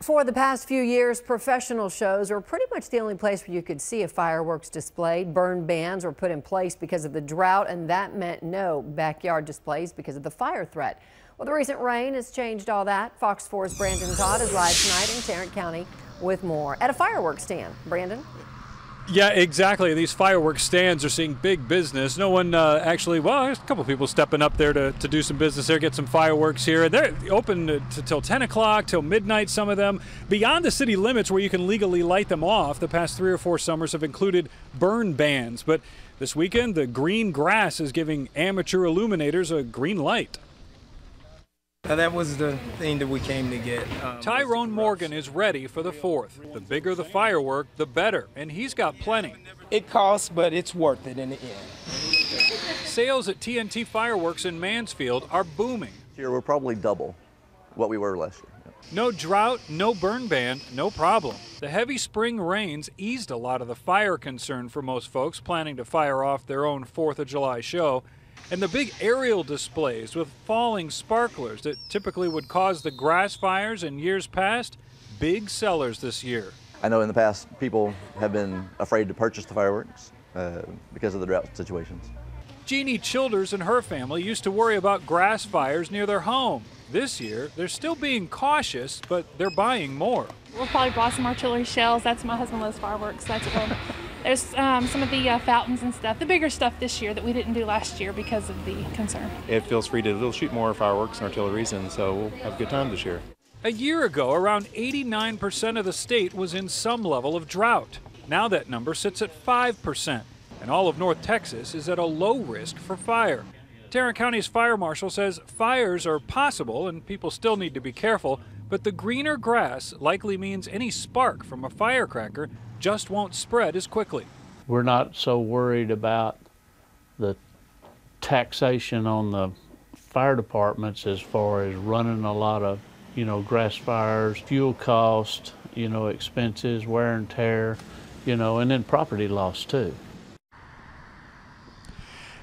For the past few years, professional shows were pretty much the only place where you could see a fireworks display. Burn bans were put in place because of the drought, and that meant no backyard displays because of the fire threat. Well, the recent rain has changed all that. Fox 4's Brandon Todd is live tonight in Tarrant County with more at a fireworks stand. Brandon? Yeah, exactly. These fireworks stands are seeing big business. No one actually, well, there's a couple people stepping up there to do some business there, get some fireworks here. They're open till 10 o'clock, till midnight, some of them. Beyond the city limits where you can legally light them off, the past 3 or 4 summers have included burn bans. But this weekend, the green grass is giving amateur illuminators a green light. That was the thing that we came to get. Tyrone Morgan is ready for the 4th. The bigger the firework, the better, and he's got plenty. It costs, but it's worth it in the end. Sales at TNT Fireworks in Mansfield are booming. Here we're probably double what we were last year. No drought, no burn ban, no problem. The heavy spring rains eased a lot of the fire concern for most folks planning to fire off their own 4th of July show. And the big aerial displays with falling sparklers that typically would cause the grass fires in years past, big sellers this year. I know in the past people have been afraid to purchase the fireworks because of the drought situations. Jeannie Childers and her family used to worry about grass fires near their home. This year, they're still being cautious, but they're buying more. We'll probably buy some artillery shells. That's my husband loves fireworks. That's what there's some of the fountains and stuff, the bigger stuff this year that we didn't do last year because of the concern. It feels free to shoot more fireworks and artilleries, and so we'll have a good time this year. A year ago, around 89% of the state was in some level of drought. Now that number sits at 5%, and all of North Texas is at a low risk for fire. Tarrant County's fire marshal says fires are possible and people still need to be careful, but the greener grass likely means any spark from a firecracker just won't spread as quickly. We're not so worried about the taxation on the fire departments as far as running a lot of, grass fires, fuel cost, expenses, wear and tear, and then property loss too.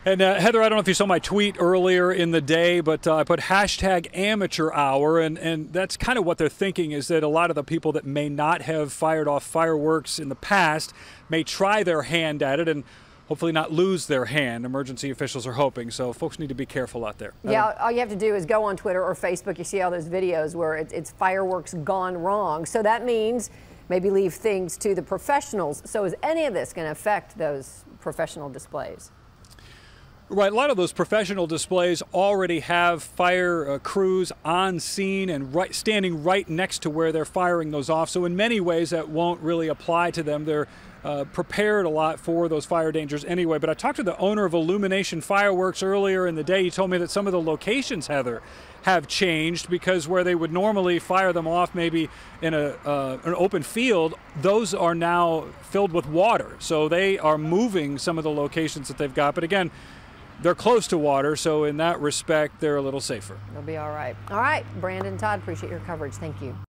And Heather, I don't know if you saw my tweet earlier in the day, but I put #amateur-hour, and that's kind of what they're thinking, is that a lot of the people that may not have fired off fireworks in the past may try their hand at it and hopefully not lose their hand. Emergency officials are hoping, so folks need to be careful out there. Yeah, all you have to do is go on Twitter or Facebook. You see all those videos where it's fireworks gone wrong. So that means maybe leave things to the professionals. So is any of this going to affect those professional displays? Right, a lot of those professional displays already have fire crews on scene and standing right next to where they're firing those off. So in many ways that won't really apply to them. They're prepared a lot for those fire dangers anyway. But I talked to the owner of Illumination Fireworks earlier in the day. He told me that some of the locations, Heather, have changed because where they would normally fire them off maybe in an open field, those are now filled with water. So they are moving some of the locations that they've got. But again, they're close to water, so in that respect, they're a little safer. They'll be all right. All right, Brandon Todd, appreciate your coverage. Thank you.